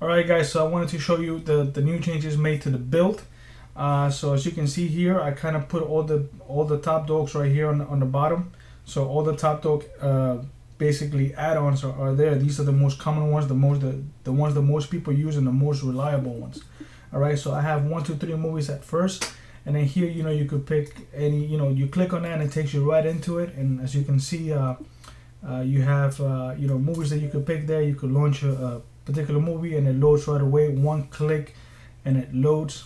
Alright guys, so I wanted to show you the new changes made to the build. So as you can see here, I kind of put all the top dogs right here on the bottom. So all the top dog basically add-ons are there. These are the most common ones, the ones that most people use and the most reliable ones. Alright, so I have 1, 2, 3 movies at first, and then here you could pick any, you click on that and it takes you right into it. And as you can see, you have movies that you could pick there. You could launch a particular movie and it loads right away. One click and it loads.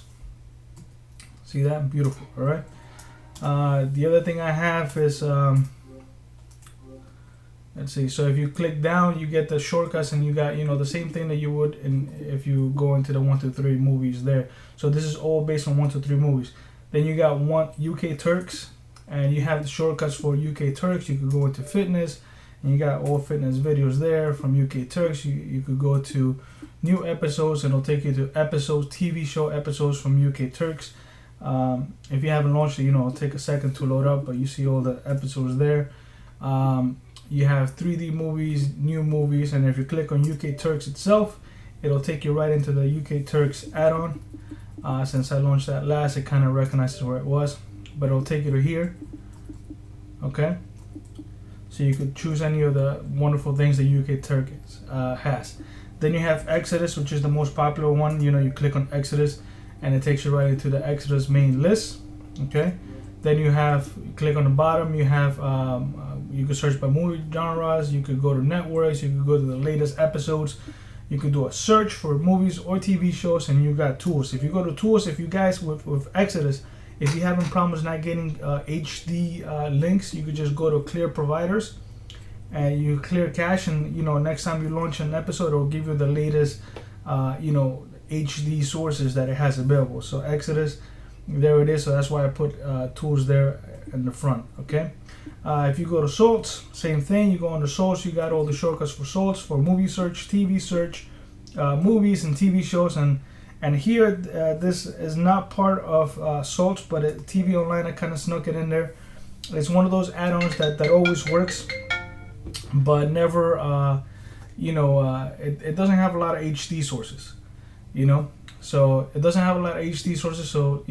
See that? Beautiful. All right. The other thing I have is let's see. So if you click down, you get the shortcuts, and you got the same thing that you would if you go into the 1, 2, 3 movies there. So this is all based on 1, 2, 3 movies. Then you got one UK Turks, and you have the shortcuts for UK Turks. You could go into fitness, and you got all fitness videos there from UK Turks. You could go to new episodes, and it'll take you to episodes, TV show episodes from UK Turks. If you haven't launched it, it'll take a second to load up, but you see all the episodes there. You have 3D movies, new movies, and if you click on UK Turks itself, it'll take you right into the UK Turks add-on. Since I launched that last, it kind of recognizes where it was, but it'll take you to here. Okay, so you could choose any of the wonderful things that UK Turks has. Then you have Exodus, which is the most popular one. You click on Exodus and it takes you right into the Exodus main list. Okay, then you click on the bottom, you have you could search by movie genres, you could go to networks, you could go to the latest episodes, you could do a search for movies or TV shows, and you got tools. If you go to tools, if you guys with Exodus, if you're having problems not getting HD links, you could just go to clear providers and you clear cache, and next time you launch an episode, it will give you the latest HD sources that it has available. So Exodus, there it is. So that's why I put tools there in the front. Okay, if you go to Source, same thing. You go under Source, you got all the shortcuts for Source, for movie search, TV search, movies and TV shows, and here this is not part of Source, but TV Online, I kind of snuck it in there. It's one of those add-ons that always works, but never it doesn't have a lot of HD sources. So it doesn't have a lot of HD sources, so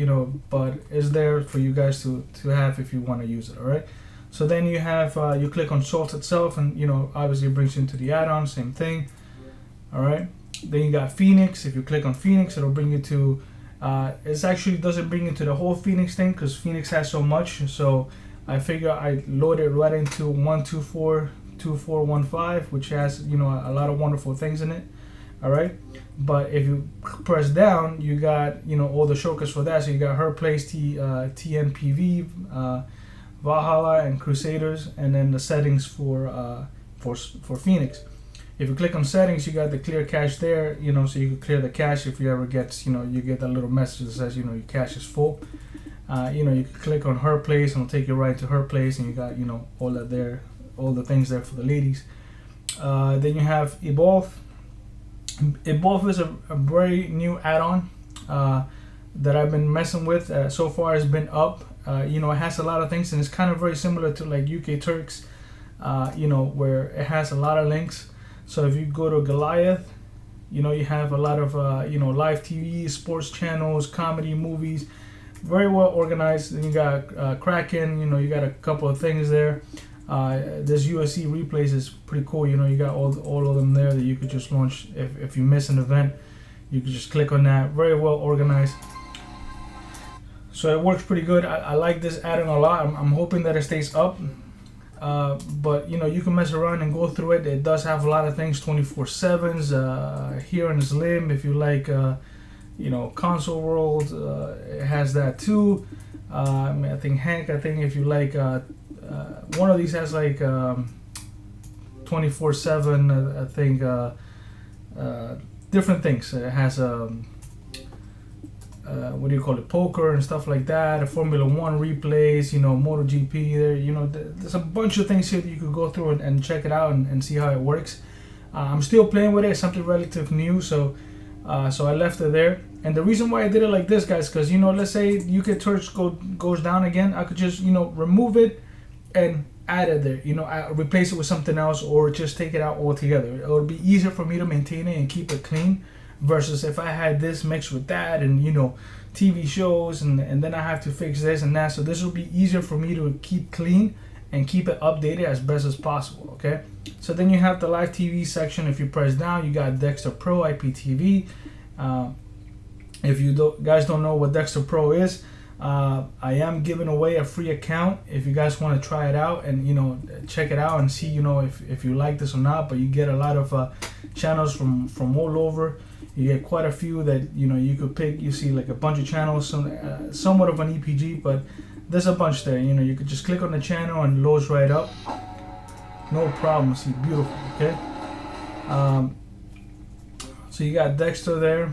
but it's there for you guys to have if you want to use it. All right, so then you have you click on Source itself, and obviously it brings you into the add-on, same thing. All right, then you got Phoenix. If you click on Phoenix, it'll bring you to it actually doesn't bring you to the whole Phoenix thing, because Phoenix has so much. So I figure I load it right into 1242415, which has a lot of wonderful things in it. All right, but if you press down, you got all the shortcuts for that. So you got Her Place, TNPV, Valhalla, and Crusaders, and then the settings for Phoenix. If you click on settings, you got the clear cache there. So you can clear the cache if you ever get you get that little message that says your cache is full. You can click on Her Place and it'll take you right to Her Place, and you got all that there, all the things there for the ladies. Then you have Evolve. Evolve is a very new add-on that I've been messing with. So far it's been up. It has a lot of things, and it's kind of very similar to like UK Turks, where it has a lot of links. So if you go to Goliath, you have a lot of live TV, sports channels, comedy, movies, very well organized. Then you got Kraken, you got a couple of things there. This USC replays is pretty cool. You got all of them there that you could just launch. If you miss an event, you could just click on that. Very well organized. So it works pretty good. I like this add-on a lot. I'm hoping that it stays up. But you can mess around and go through it. It does have a lot of things, 24/7s. Here in Slim, if you like, console world, it has that too. I think Hank. I think if you like. One of these has like 24/7. I think different things. It has what do you call it? Poker and stuff like that. Formula One replays. MotoGP. There. There's a bunch of things here that you could go through and check it out and see how it works. I'm still playing with it. It's something relative new, so I left it there. And the reason why I did it like this, guys, because let's say UK Turks goes down again, I could just remove it and add it there, replace it with something else, or just take it out altogether. It would be easier for me to maintain it and keep it clean versus if I had this mixed with that, and you know, TV shows, and then I have to fix this and that. So this will be easier for me to keep clean and keep it updated as best as possible. Okay, so then you have the live TV section. If you press down, you got Dexter Pro IPTV. If you guys don't know what Dexter Pro is, I am giving away a free account if you guys want to try it out and, you know, check it out and see, you know, if you like this or not. But you get a lot of channels from all over. You get quite a few that, you know, you could pick. You see like a bunch of channels, somewhat of an EPG, but there's a bunch there. You know, you could just click on the channel and it loads right up. No problem. See, beautiful. Okay. So you got Dexter there.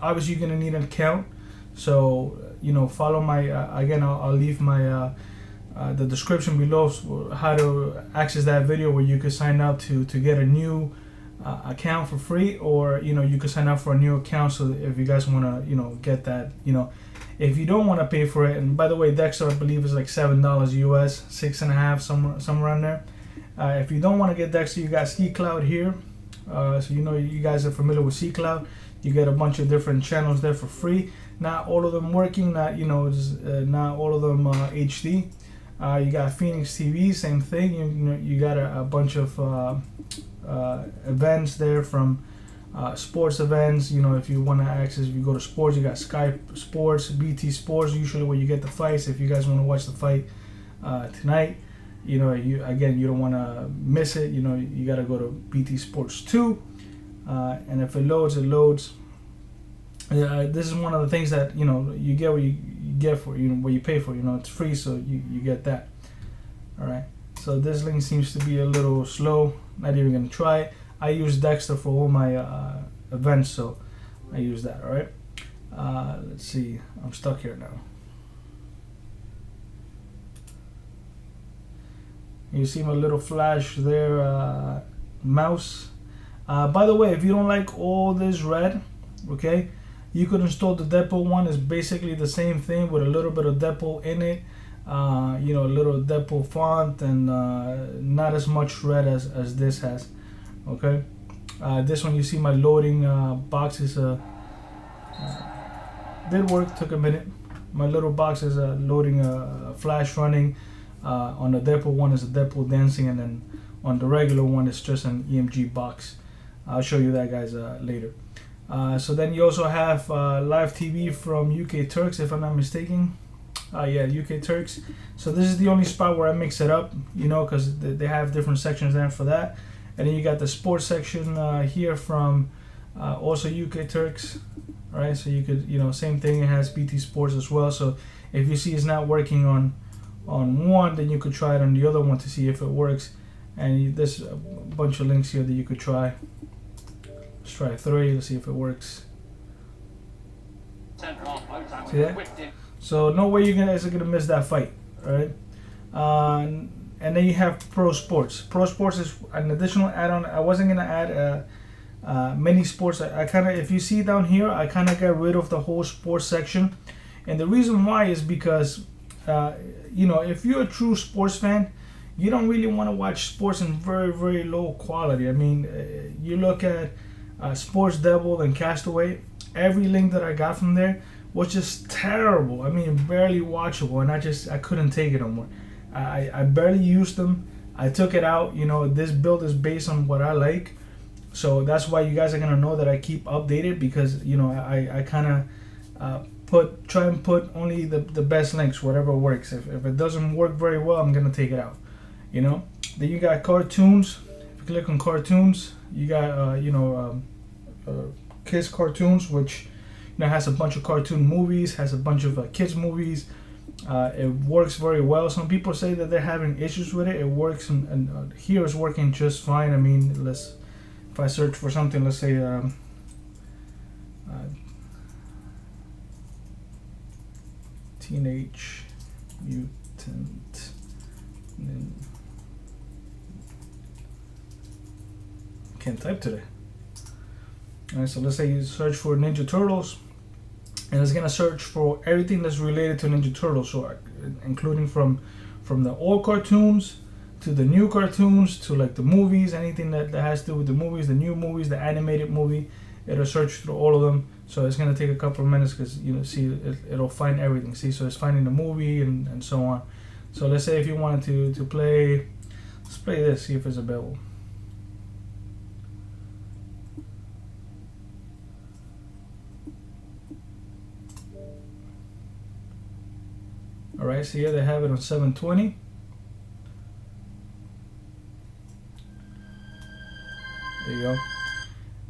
Obviously you're gonna need an account, so you know, follow my again, I'll leave my the description below how to access that video where you could sign up to get a new account for free, or you know, you could sign up for a new account. So if you guys want to, you know, get that, you know, if you don't want to pay for it. And by the way, Dexter, I believe, is like $7 US, $6.50, somewhere around there. If you don't want to get Dexter, you got C Cloud here. So you know, you guys are familiar with C Cloud. You get a bunch of different channels there for free. Not all of them working. Not, you know, not all of them HD. You got Phoenix TV, same thing. You know, you got a bunch of events there from sports events. You know, if you want to access, if you go to sports, you got Sky Sports, BT Sports, usually where you get the fights. If you guys want to watch the fight tonight, you know, you don't want to miss it. You know, you got to go to BT Sports 2. And if it loads, it loads. This is one of the things that, you know, you get what you get for, you know, what you pay for. You know, it's free, so you get that. All right. So this link seems to be a little slow. Not even gonna try it. I use Dexter for all my events, so I use that. All right. Let's see. I'm stuck here now. You see my little flash there, mouse. By the way, if you don't like all this red, okay, you could install the deadpool one. It's basically the same thing with a little bit of deadpool in it. You know, a little deadpool font, and not as much red as this has. Okay, this one, you see my loading boxes did work, took a minute. My little box is loading a flash running. On the deadpool one is a deadpool dancing, and then on the regular one it's just an EMG box. I'll show you that, guys, later. So then you also have live TV from UK Turks, if I'm not mistaken. Yeah, UK Turks. So this is the only spot where I mix it up, you know, because they have different sections there for that. And then you got the sports section here from also UK Turks, right? So you could, you know, same thing. It has BT Sports as well. So if you see it's not working on one, then you could try it on the other one to see if it works. And there's a bunch of links here that you could try. Let's try 3. Let's see if it works. See that? So no way you guys are gonna miss that fight, all right? And then you have Pro Sports. Pro Sports is an additional add-on. I wasn't gonna add many sports. I kind of, if you see down here, I kind of got rid of the whole sports section, and the reason why is because you know, if you're a true sports fan, you don't really want to watch sports in very, very low quality. I mean, you look at Sports Devil and Castaway. Every link that I got from there was just terrible. I mean, barely watchable, and I couldn't take it no more. I barely used them. I took it out. You know, this build is based on what I like, so that's why you guys are gonna know that I keep updated, because you know, I kind of try and put only the best links, whatever works. If it doesn't work very well, I'm gonna take it out. You know. Then you got cartoons. If you click on cartoons, you got you know, kids cartoons, which, you know, has a bunch of cartoon movies, has a bunch of kids movies. It works very well. Some people say that they're having issues with it. It works, and here it's working just fine. I mean, if I search for something, let's say Teenage Mutant can't type today. Alright, so let's say you search for Ninja Turtles, and it's gonna search for everything that's related to Ninja Turtles, so including from the old cartoons to the new cartoons, to like the movies, anything that has to do with the movies, the new movies, the animated movie. It'll search through all of them. So it's gonna take a couple of minutes because see it'll find everything. See, so it's finding the movie and so on. So let's say if you wanted to play, let's play this, see if it's available. All right, so here they have it on 720. There you go.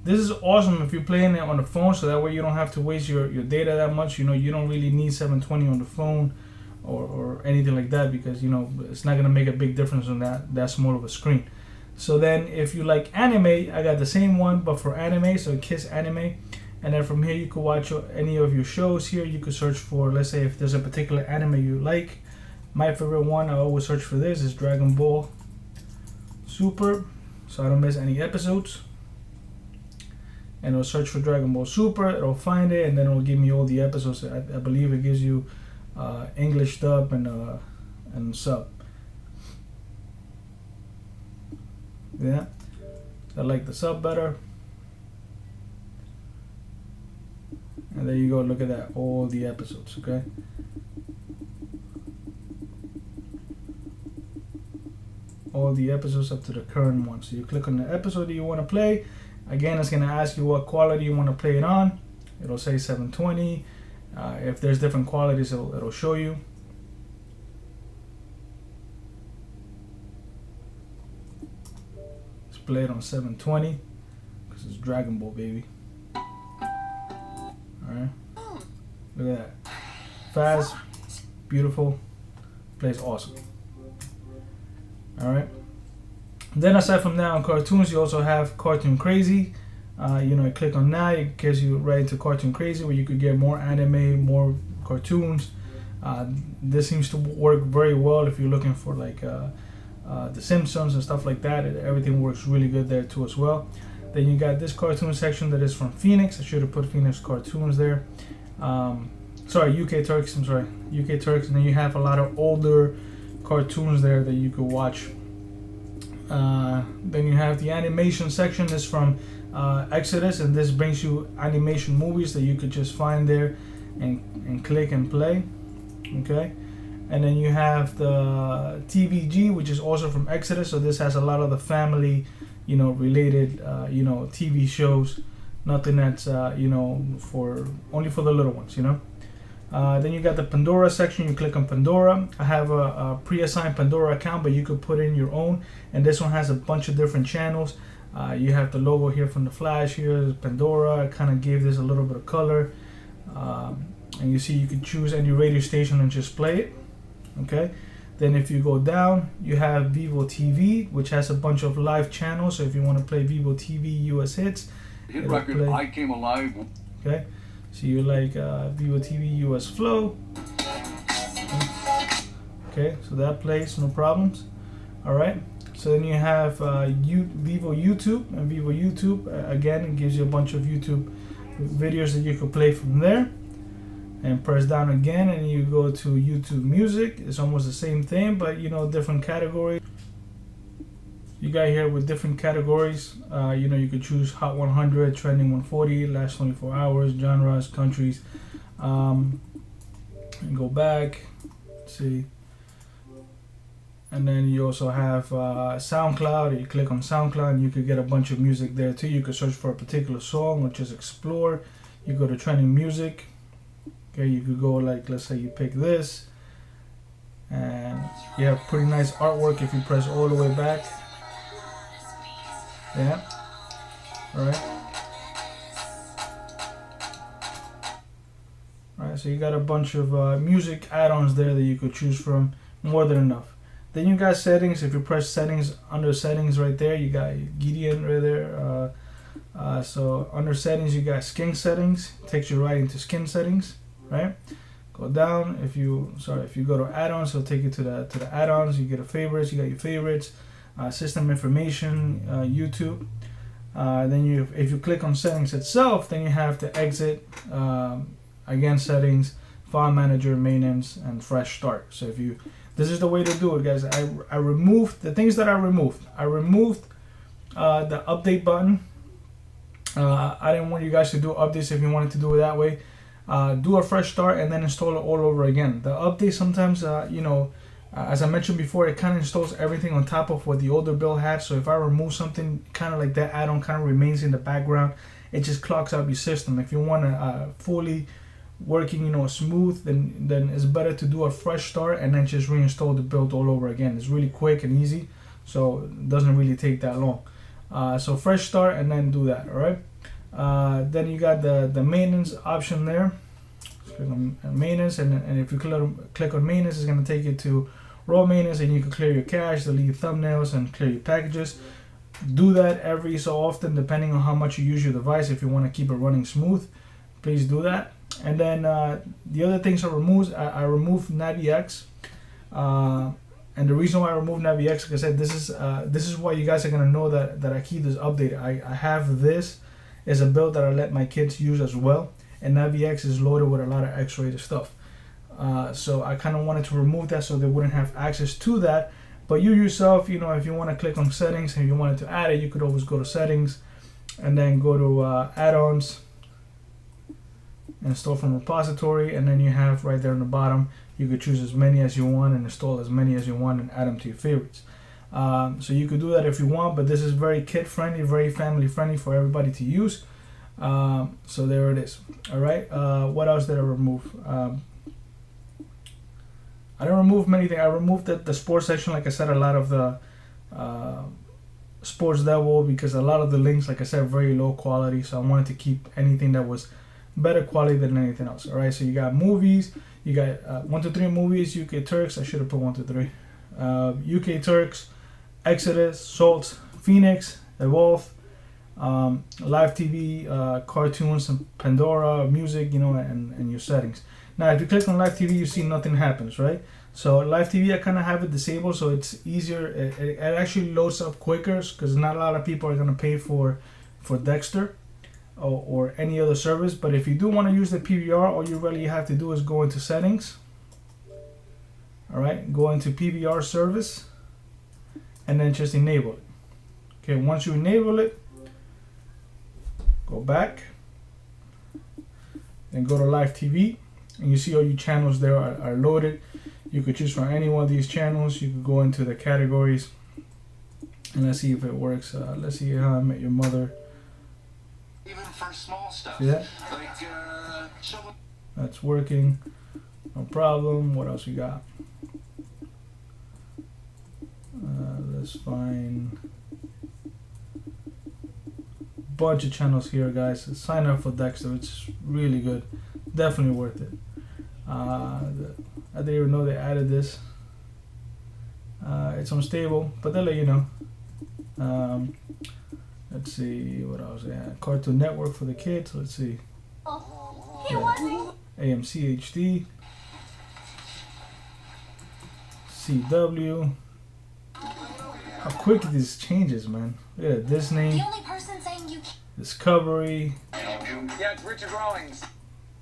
This is awesome if you're playing it on the phone, so that way you don't have to waste your data that much. You don't really need 720 on the phone or anything like that, because it's not gonna make a big difference on that small of a screen. So then if you like anime, I got the same one but for anime, so Kiss Anime. And then from here you could watch any of your shows here. You could search for, let's say if there's a particular anime you like. My favorite one, I always search for this, is Dragon Ball Super, so I don't miss any episodes. And it'll search for Dragon Ball Super, it'll find it, and then it'll give me all the episodes. I believe it gives you English dub and sub. Yeah, I like the sub better. And there you go, look at that, all the episodes, okay? All the episodes up to the current one. So you click on the episode that you want to play. Again, it's going to ask you what quality you want to play it on. It'll say 720. If there's different qualities, it'll show you. Let's play it on 720 because it's Dragon Ball, baby. Alright. Look at that. Fast, beautiful, plays awesome. Alright. Then aside from that, on cartoons, you also have Cartoon Crazy. You click on that, it gives you right into Cartoon Crazy, where you could get more anime, more cartoons. This seems to work very well if you're looking for like The Simpsons and stuff like that. Everything works really good there too as well. Then you got this cartoon section that is from Phoenix. I should have put Phoenix Cartoons there. Sorry, UK Turks. I'm sorry, UK Turks. And then you have a lot of older cartoons there that you could watch. Then you have the animation section. This from Exodus, and this brings you animation movies that you could just find there and click and play. Okay. And then you have the TVG, which is also from Exodus. So this has a lot of the family, related, TV shows. Nothing that's, for only for the little ones, Then you got the Pandora section. You click on Pandora. I have a pre-assigned Pandora account, but you could put in your own. And this one has a bunch of different channels. You have the logo here from the Flash here, Pandora. I kind of gave this a little bit of color. And you see you can choose any radio station and just play it. Okay. Then if you go down, you have Vivo TV, which has a bunch of live channels. So if you want to play Vivo TV US hits, hit record play. I Came Alive. Okay. So you like Vivo TV US Flow. Okay, so that plays, no problems. All right. So then you have Vivo YouTube, and Vivo YouTube again, it gives you a bunch of YouTube videos that you could play from there. And press down again, and you go to YouTube Music. It's almost the same thing, but different categories. You got here with different categories. You could choose Hot 100, Trending 140, Last 24 Hours, genres, countries. And go back. Let's see. And then you also have SoundCloud. You click on SoundCloud, and you could get a bunch of music there too. You could search for a particular song or just explore. You go to Trending Music. Okay, you could go like, let's say you pick this, and you have pretty nice artwork if you press all the way back. Yeah. Alright. Alright, so you got a bunch of music add-ons there that you could choose from, more than enough. Then you got settings. If you press settings, under settings right there, you got Gideon right there. So under settings, you got skin settings. It takes you right into skin settings. Right, go down. If you go to add-ons, it'll take you to the add-ons. You get a favorites. You got your favorites, system information, YouTube. Then if you click on settings itself, then you have to exit. Again, settings, file manager, maintenance, and fresh start. So this this is the way to do it, guys. I removed the things that I removed. I removed the update button. I didn't want you guys to do updates if you wanted to do it that way. Do a fresh start and then install it all over again. The update sometimes, as I mentioned before, it kind of installs everything on top of what the older build had. So if I remove something, kind of like that add-on kind of remains in the background. It just clogs up your system. If you want to fully working, smooth, then it's better to do a fresh start and then just reinstall the build all over again. It's really quick and easy, so it doesn't really take that long. So fresh start and then do that. All right. Then you got the maintenance option there. Click on maintenance, and if you click on maintenance, it's going to take you to raw maintenance, and you can clear your cache, delete thumbnails, and clear your packages. Do that every so often, depending on how much you use your device. If you want to keep it running smooth, please do that. And then the other things I removed, I removed NaviX. And the reason why I removed NaviX, like I said, this is why you guys are gonna know that I keep this updated. I have this as a build that I let my kids use as well, and NaviX is loaded with a lot of X-rated stuff. So I kind of wanted to remove that so they wouldn't have access to that. But you yourself, if you want to click on settings and you wanted to add it, you could always go to settings and then go to add-ons, install from repository, and then you have right there on the bottom, you could choose as many as you want and install as many as you want and add them to your favorites. So you could do that if you want, but this is very kid friendly, very family friendly for everybody to use. So there it is. All right. What else did I remove? I didn't remove many things. I removed the sports section, like I said, a lot of the sports level, because a lot of the links, like I said, very low quality. So I wanted to keep anything that was better quality than anything else. All right. So you got movies. You got 1 to 3 movies, UK Turks. I should have put 1 to 3. UK Turks, Exodus, Salt, Phoenix, Evolve, live TV, cartoons, and Pandora, music, and your settings. Now, if you click on live TV, you see nothing happens, right? So live TV, I kind of have it disabled, so it's easier. It actually loads up quicker because not a lot of people are going to pay for Dexter or any other service. But if you do want to use the PVR, all you really have to do is go into settings. All right, go into PVR service and then just enable it. Okay, once you enable it, go back and go to live TV, and you see all your channels there are loaded. You could choose from any one of these channels. You could go into the categories and let's see if it works. Let's see How I Met Your Mother. Even for small stuff. See that? Like, that's working. No problem. What else we got? Let's find a bunch of channels here, guys. Sign up for Dexter. It's really good. Definitely worth it. I didn't even know they added this. It's unstable, but they'll let you know. Let's see what else. Yeah, Cartoon Network for the kids. Let's see. Yeah. AMC HD, CW. How quick this changes, man. Look at Disney. The only person saying you can't. Discovery. yeah, it's Richard Rawlings.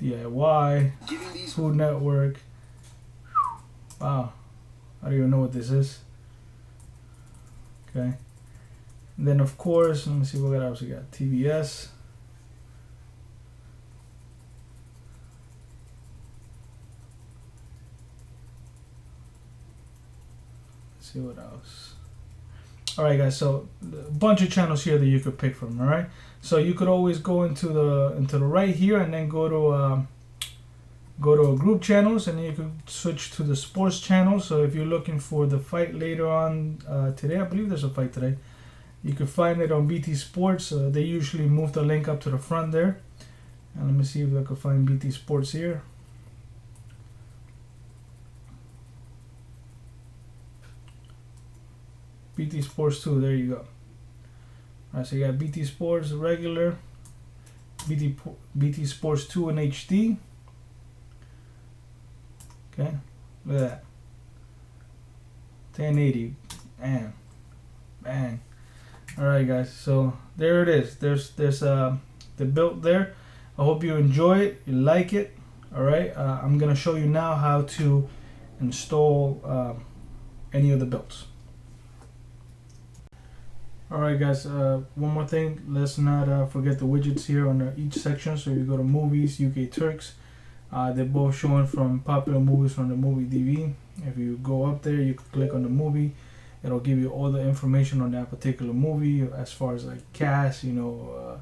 DIY. Food Network. Wow. I don't even know what this is. Okay. And then of course, let me see what else we got. TBS. Let's see what else. Alright guys, so a bunch of channels here that you could pick from, alright? So you could always go into the right here and then go to group channels, and then you could switch to the sports channel. So if you're looking for the fight later on today, I believe there's a fight today, you can find it on BT Sports. They usually move the link up to the front there. And let me see if I can find BT Sports here. BT Sports 2, there you go. Alright, so you got BT Sports regular, BT Sports 2 in HD. Okay, look at that. 1080, bam, bang. Alright guys, so there it is. There's the build there. I hope you enjoy it, you like it. Alright, I'm gonna show you now how to install any of the builds. Alright guys, one more thing, let's not forget the widgets here on each section. So you go to movies, UK Turks, they're both showing from popular movies from the movie DV. If you go up there, you can click on the movie, it'll give you all the information on that particular movie as far as like cast, the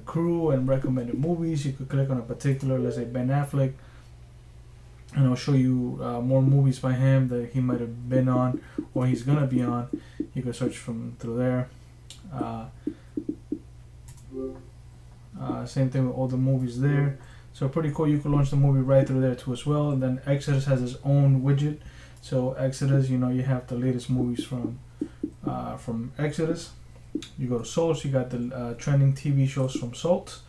crew and recommended movies. You could click on a particular, let's say Ben Affleck, and it'll show you more movies by him that he might have been on or he's gonna be on. You can search from through there. Same thing with all the movies there. So pretty cool. You can launch the movie right through there too as well. And then Exodus has its own widget. So Exodus, you have the latest movies from Exodus. You go to Source, you got the trending TV shows from Salt.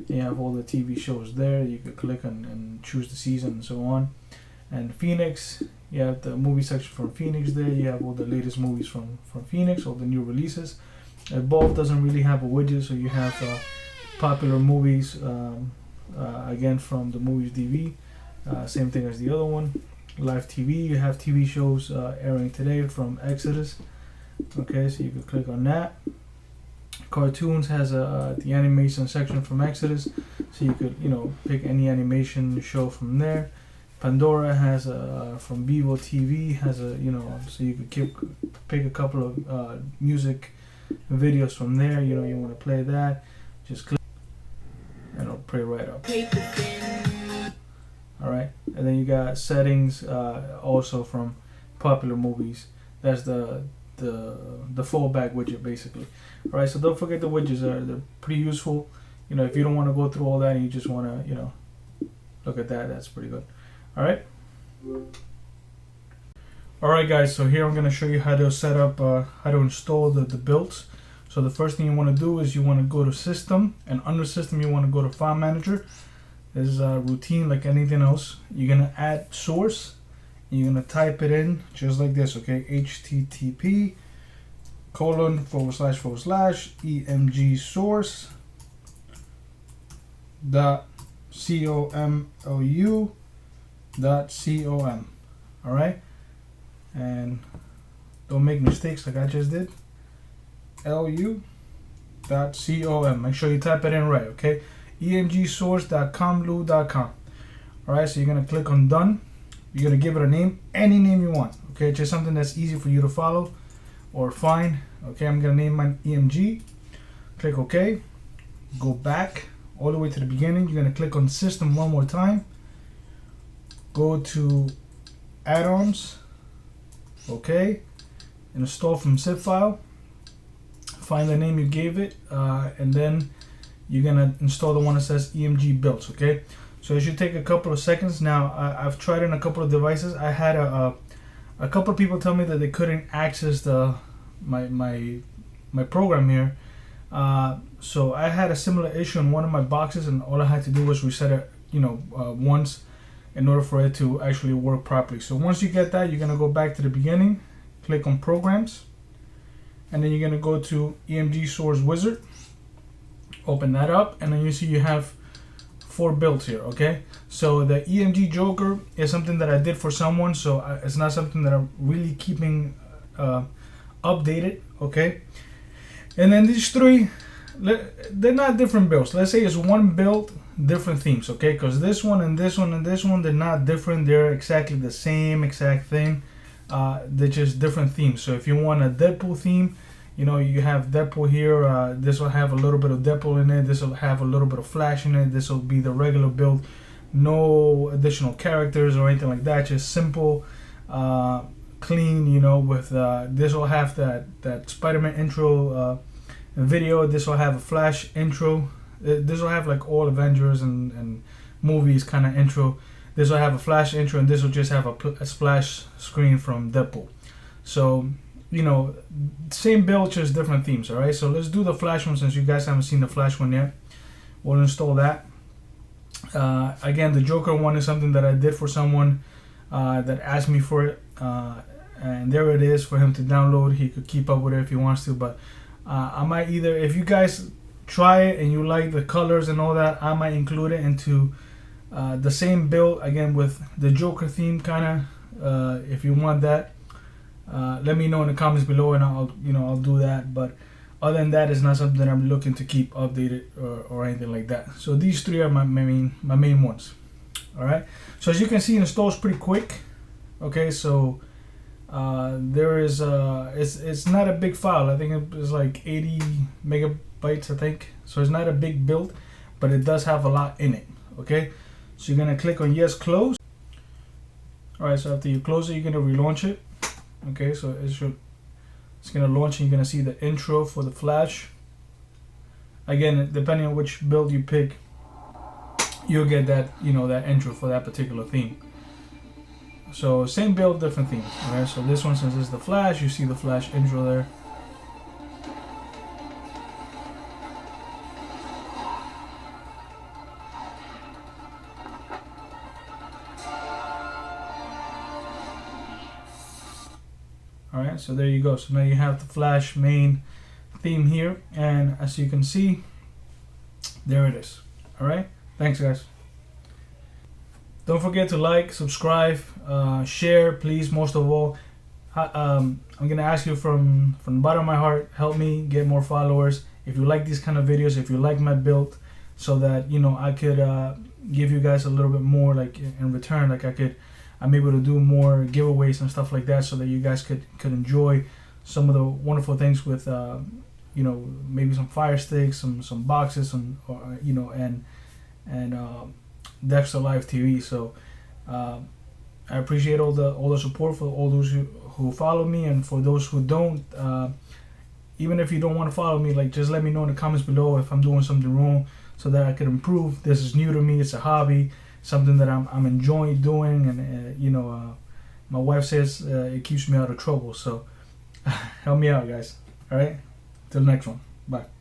You have all the TV shows there. You could click on and choose the season and so on. And Phoenix, you have the movie section from Phoenix there. You have all the latest movies from Phoenix, all the new releases. Both doesn't really have a widget, so you have popular movies again from the movies DV. Same thing as the other one. Live TV, you have TV shows airing today from Exodus. Okay, so you could click on that. Cartoons has the animation section from Exodus, so you could pick any animation show from there. Pandora has from Vivo TV has so you could pick a couple of music videos from there. You want to play that, just click and it'll play right up. All right, and then you got settings also from popular movies. That's the fallback widget basically. All right, so don't forget the widgets. They're pretty useful. If you don't want to go through all that and you just want to look at that, that's pretty good. All right. All right, guys. So here I'm gonna show you how to set up, how to install the builds. So the first thing you want to do is you want to go to System, and under System you want to go to File Manager. This is routine like anything else. You're gonna add source. You're gonna type it in just like this, okay? http://emgsource.comlu.com. All right, and don't make mistakes like I just did. lu.com. Make sure you type it in right, okay? emgsource.comlu.com. All right, so you're gonna click on Done. You're gonna give it a name, any name you want, okay? Just something that's easy for you to follow or find. Okay, I'm gonna name mine EMG. Click OK. Go back all the way to the beginning. You're gonna click on System one more time. Go to Add-ons. Okay. Install from zip file. Find the name you gave it, and then you're gonna install the one that says EMG builds. Okay. So it should take a couple of seconds. Now I've tried in a couple of devices. I had a couple of people tell me that they couldn't access my program here. So I had a similar issue in one of my boxes, and all I had to do was reset it, once in order for it to actually work properly. So once you get that, you're gonna go back to the beginning, click on Programs, and then you're gonna go to EMGSource Wizard. Open that up, and then you see you have 4 builds here. Okay, so the EMG Joker is something that I did for someone, so it's not something that I'm really keeping updated. Okay, and then these 3, they're not different builds. Let's say it's one build, different themes. Okay, because this one and this one and this one, they're not different. They're exactly the same exact thing. They're just different themes. So if you want a Deadpool theme, you have Deadpool here. This will have a little bit of Deadpool in it. This will have a little bit of Flash in it. This will be the regular build, no additional characters or anything like that. Just simple, clean. With this will have that Spider-Man intro video. This will have a Flash intro. This will have like all Avengers and movies kind of intro. This will have a Flash intro, and this will just have a splash screen from Deadpool. So same build, just different themes. All right, so let's do the Flash one since you guys haven't seen the Flash one yet. We'll install that. Again, the Joker one is something that I did for someone that asked me for it, and there it is for him to download. He could keep up with it if he wants to, but I might either, if you guys try it and you like the colors and all that, I might include it into the same build again with the Joker theme kind of if you want that, let me know in the comments below, and I'll do that. But other than that, it's not something that I'm looking to keep updated or anything like that. So these three are my main ones. All right. So as you can see, it installs pretty quick. Okay. So there is it's not a big file. I think it's like 80 megabytes. I think so. It's not a big build, but it does have a lot in it. Okay. So you're gonna click on yes, close. All right. So after you close it, you're gonna relaunch it. Okay. So it's gonna launch, and you're gonna see the intro for the Flash. Again, depending on which build you pick, you'll get that that intro for that particular theme. So same build, different themes. Alright, so this one, since it's the Flash, you see the Flash intro there. Alright, so there you go. So now you have the Flash main theme here, and as you can see, there it is. Alright, thanks guys. Don't forget to like, subscribe, share, please. Most of all, I'm gonna ask you from the bottom of my heart, help me get more followers. If you like these kind of videos, if you like my build, so that I could give you guys a little bit more, like in return, like I'm able to do more giveaways and stuff like that, so that you guys could enjoy some of the wonderful things with maybe some fire sticks, some boxes, and Dexter Live TV. So I appreciate all the support for all those who follow me, and for those who don't, even if you don't want to follow me, like, just let me know in the comments below if I'm doing something wrong, so that I could improve. This is new to me. It's a hobby, something that I'm enjoying doing, and my wife says it keeps me out of trouble. So help me out, guys. All right, till the next one. Bye.